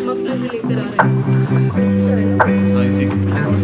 Muffler भी लेकर आ रहे हैं इसी तरह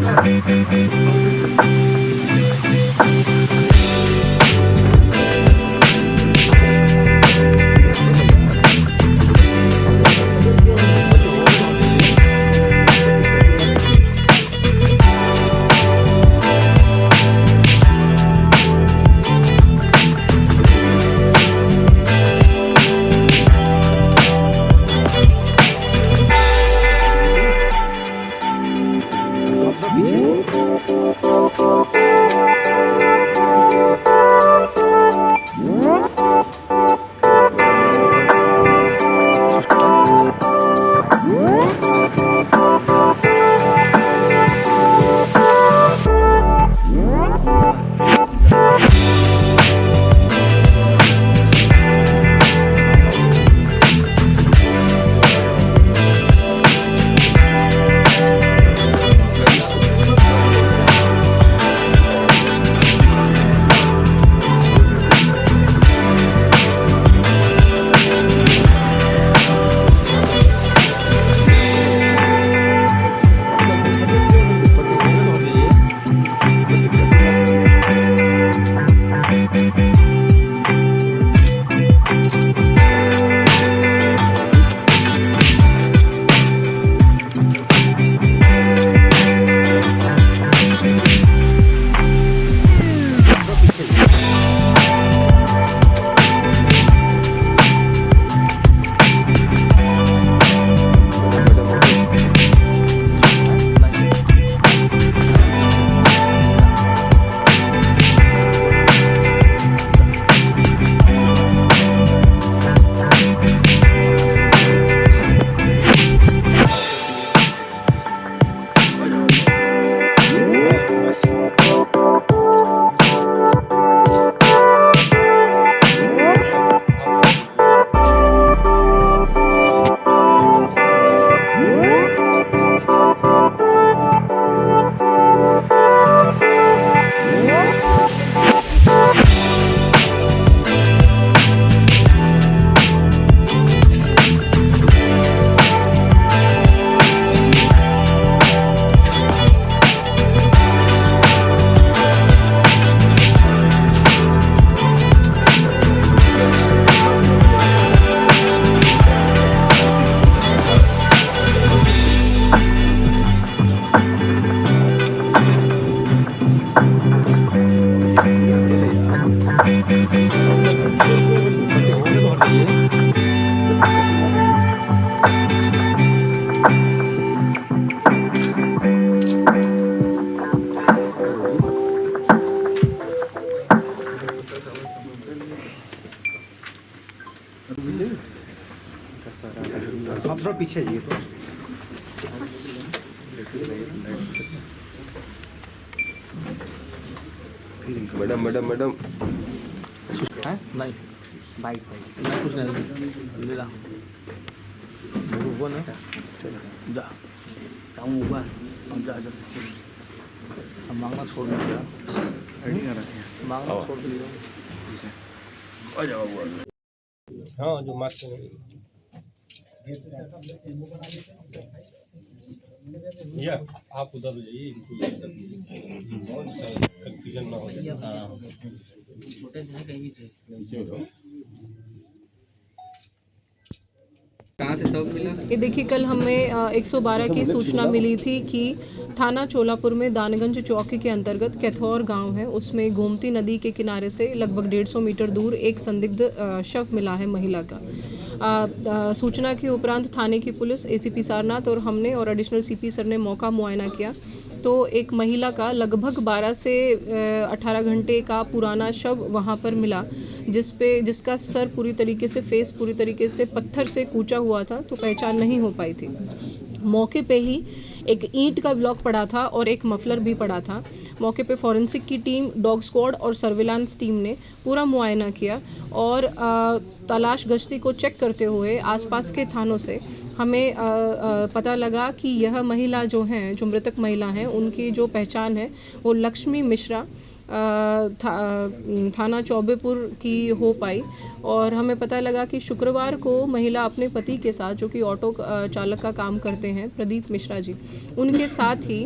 आप थोड़ा पीछे आइए तो मैडम मैडम मैडम है नहीं बाइक नहीं कुछ नहीं ले रहा ना जा काम हुआ जा जा हम मांगना छोड़ दिया मांगना छोड़ दिया हाँ जो मास्क या आप उधर जाइए इनको कंफ्यूजन ना हो जाए। छोटे से कहीं भी चाहिए कहाँ से सब मिला? ये देखिए, कल हमें 112 की सूचना मिली थी कि थाना चोलापुर में दानगंज चौकी के अंतर्गत कैथौर गांव है, उसमें गोमती नदी के किनारे से लगभग 150 मीटर दूर एक संदिग्ध शव मिला है महिला का। सूचना के उपरांत थाने की पुलिस, एसीपी सारनाथ और हमने और एडिशनल सीपी सर ने मौका मुआयना किया तो एक महिला का लगभग 12 से 18 घंटे का पुराना शव वहाँ पर मिला, जिसका सर पूरी तरीके से, फेस पूरी तरीके से पत्थर से कूचा हुआ था, तो पहचान नहीं हो पाई थी। मौके पे ही एक ईंट का ब्लॉक पड़ा था और एक मफलर भी पड़ा था। मौके पे फॉरेंसिक की टीम, डॉग स्क्वाड और सर्विलांस टीम ने पूरा मुआयना किया और तलाश गश्ती को चेक करते हुए आसपास के थानों से हमें पता लगा कि यह महिला जो हैं, जो मृतक महिला हैं, उनकी जो पहचान है वो लक्ष्मी मिश्रा थाना चौबेपुर की हो पाई और हमें पता लगा कि शुक्रवार को महिला अपने पति के साथ, जो कि ऑटो चालक का काम करते हैं, प्रदीप मिश्रा जी, उनके साथ ही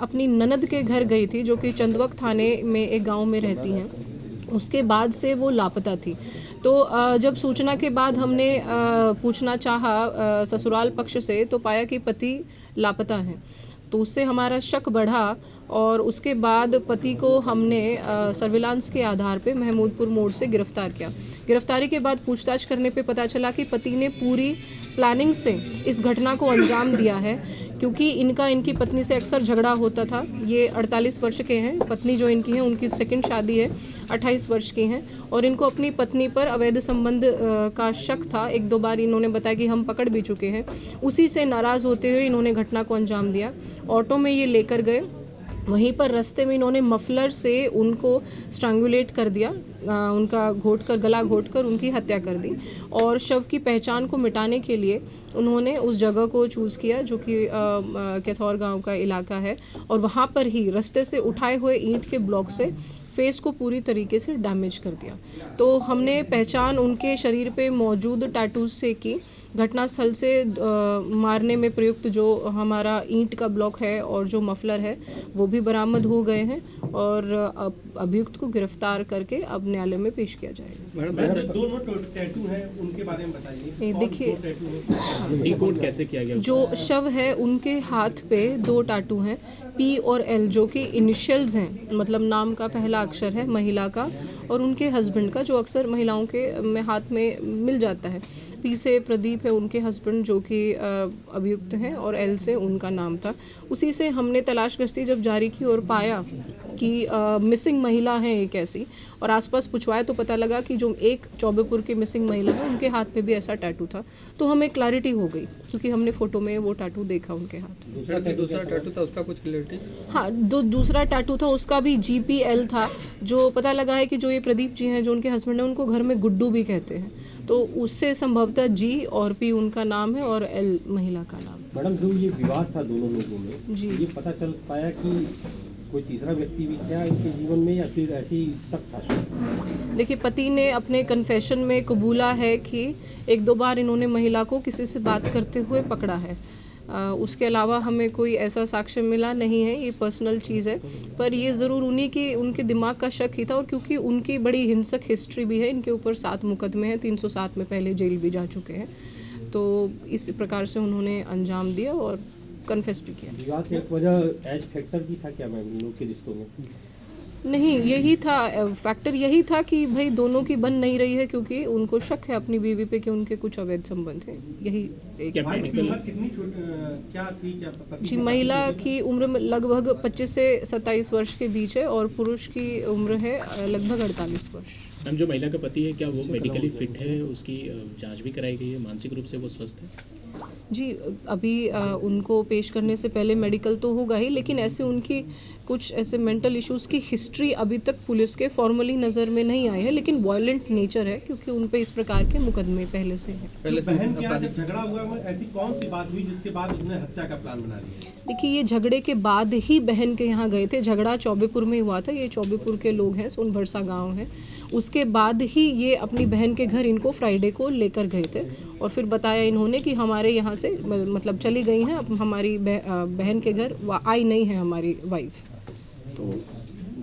अपनी ननद के घर गई थी, जो कि चंदवक थाने में एक गांव में रहती हैं। उसके बाद से वो लापता थी। तो जब सूचना के बाद हमने पूछना चाहा ससुराल पक्ष से, तो पाया कि पति लापता हैं। तो उससे हमारा शक बढ़ा और उसके बाद पति को हमने सर्विलांस के आधार पे महमूदपुर मोड़ से गिरफ्तार किया। गिरफ्तारी के बाद पूछताछ करने पे पता चला कि पति ने पूरी प्लानिंग से इस घटना को अंजाम दिया है, क्योंकि इनकी पत्नी से अक्सर झगड़ा होता था। ये 48 वर्ष के हैं, पत्नी जो इनकी है उनकी सेकंड शादी है, 28 वर्ष की हैं और इनको अपनी पत्नी पर अवैध संबंध का शक था। 1-2 बार इन्होंने बताया कि हम पकड़ भी चुके हैं। उसी से नाराज़ होते हुए इन्होंने घटना को अंजाम दिया। ऑटो में ये लेकर गए, वहीं पर रास्ते में इन्होंने मफलर से उनको स्ट्रैंगुलेट कर दिया, उनका गला घोटकर उनकी हत्या कर दी और शव की पहचान को मिटाने के लिए उन्होंने उस जगह को चूज़ किया, जो कि कैथौर गांव का इलाका है, और वहां पर ही रास्ते से उठाए हुए ईंट के ब्लॉक से फेस को पूरी तरीके से डैमेज कर दिया। तो हमने पहचान उनके शरीर पे मौजूद टैटूज से की। घटनास्थल से मारने में प्रयुक्त जो हमारा ईंट का ब्लॉक है और जो मफलर है वो भी बरामद हो गए हैं और अभियुक्त को गिरफ्तार करके अब न्यायालय में पेश किया जाएगा। मैडम दोनों टैटू हैं, उनके बारे में बताइए। देखिए, डिकोड कैसे किया गया? जो शव है उनके हाथ पे 2 टैटू हैं, P और L, जो कि इनिशियल्स हैं, मतलब नाम का पहला अक्षर है महिला का और उनके हस्बैंड का, जो अक्सर महिलाओं के हाथ में मिल जाता है। P से प्रदीप है उनके हस्बैंड, जो कि अभियुक्त हैं, और L से उनका नाम था। उसी से हमने तलाश गश्ती जब जारी की और पाया कि मिसिंग महिला है एक ऐसी, और आसपास पूछवाया तो पता लगा कि जो एक चौबेपुर की मिसिंग महिला है उनके हाथ पे भी ऐसा टैटू था। तो हमें क्लैरिटी हो गई, क्योंकि हमने फ़ोटो में वो टैटू देखा उनके हाथ। दूसरा टैटू था उसका कुछ क्लैरिटी? हाँ, दूसरा टैटू था उसका भी GPL था। जो पता लगा है कि जो ये प्रदीप जी हैं, जो उनके हस्बैंड हैं, उनको घर में गुड्डू भी कहते हैं, तो उससे संभवतः G और P उनका नाम है और L महिला का नाम। मैडम, जो ये विवाद था दोनों लोगों में, जी, ये पता चल पाया कि कोई तीसरा व्यक्ति भी था इनके जीवन में या फिर ऐसी शक था? देखिए, पति ने अपने कन्फेशन में कबूला है कि 1-2 बार इन्होंने महिला को किसी से बात करते हुए पकड़ा है। उसके अलावा हमें कोई ऐसा साक्ष्य मिला नहीं है, ये पर्सनल चीज़ है, पर ये ज़रूर उनके दिमाग का शक ही था। और क्योंकि उनकी बड़ी हिंसक हिस्ट्री भी है, इनके ऊपर 7 मुकदमे हैं, 307 में पहले जेल भी जा चुके हैं, तो इस प्रकार से उन्होंने अंजाम दिया और कन्फेस भी किया। विवाद की एक वजह एज फैक्टर भी था क्या मैम इन लोग के रिश्तों में? नहीं, यही था फैक्टर, यही था कि भाई दोनों की बन नहीं रही है, क्योंकि उनको शक है अपनी बीवी पे कि उनके कुछ अवैध संबंध हैं। यही एक कितनी क्या थी, क्या पता? जी, महिला की उम्र लगभग 25 से 27 वर्ष के बीच है और पुरुष की उम्र है लगभग 48 वर्ष। मैम, जो महिला का पति है, क्या वो मेडिकली फिट है? उसकी जांच भी कराई गई है? मानसिक रूप से वो स्वस्थ है? जी, अभी उनको पेश करने से पहले मेडिकल तो होगा ही, लेकिन ऐसे उनकी कुछ ऐसे मेंटल इश्यूज़ की हिस्ट्री अभी तक पुलिस के फॉर्मली नज़र में नहीं आई है, लेकिन वायलेंट नेचर है, क्योंकि उन पे इस प्रकार के मुकदमे पहले से हैं। बहन के यहाँ जब झगड़ा हुआ, ऐसी कौन सी बात हुई जिसके बाद उसने हत्या का प्लान बना लिया? देखिए, ये झगड़े के बाद ही बहन के यहाँ गए थे। झगड़ा चौबेपुर में हुआ था, ये चौबेपुर के लोग हैं, सोनभरसा गाँव है। उसके बाद ही ये अपनी बहन के घर इनको फ्राइडे को लेकर गए थे और फिर बताया इन्होंने कि हमारे यहाँ से मतलब चली गई हैं, अब हमारी बहन के घर आई नहीं है हमारी वाइफ। तो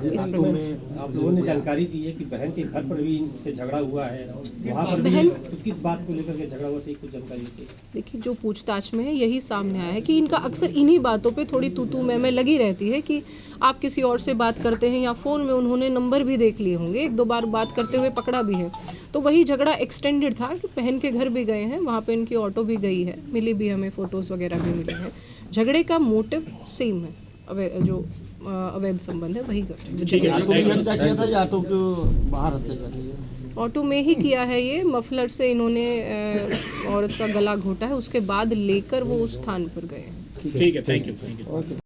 इस प्रकार आप लोगों ने जानकारी दी है कि बहन के घर पर भी इनसे झगड़ा हुआ है, वहाँ पर बहन तो किस बात को लेकर के झगड़ा हुआ, कुछ जानकारी दी? देखिए, जो पूछताछ में है यही सामने आया है कि इनका अक्सर इन्हीं बातों पे थोड़ी तू मैं लगी रहती है कि आप किसी और से बात करते हैं, या फ़ोन में उन्होंने नंबर भी देख लिए होंगे, 1-2 बार बात करते हुए पकड़ा भी है। तो वही झगड़ा एक्सटेंडेड था कि बहन के घर भी गए हैं, वहाँ पे इनकी ऑटो भी गई है, मिली भी, हमें फ़ोटोज़ वगैरह भी मिले हैं। झगड़े का मोटिव सेम है, जो अवैध संबंध है वही ऑटो में ही किया है। ये मफलर से इन्होंने औरत का गला घोटा है, उसके बाद लेकर वो उस स्थान पर गए हैं। ठीक है, थैंक यू।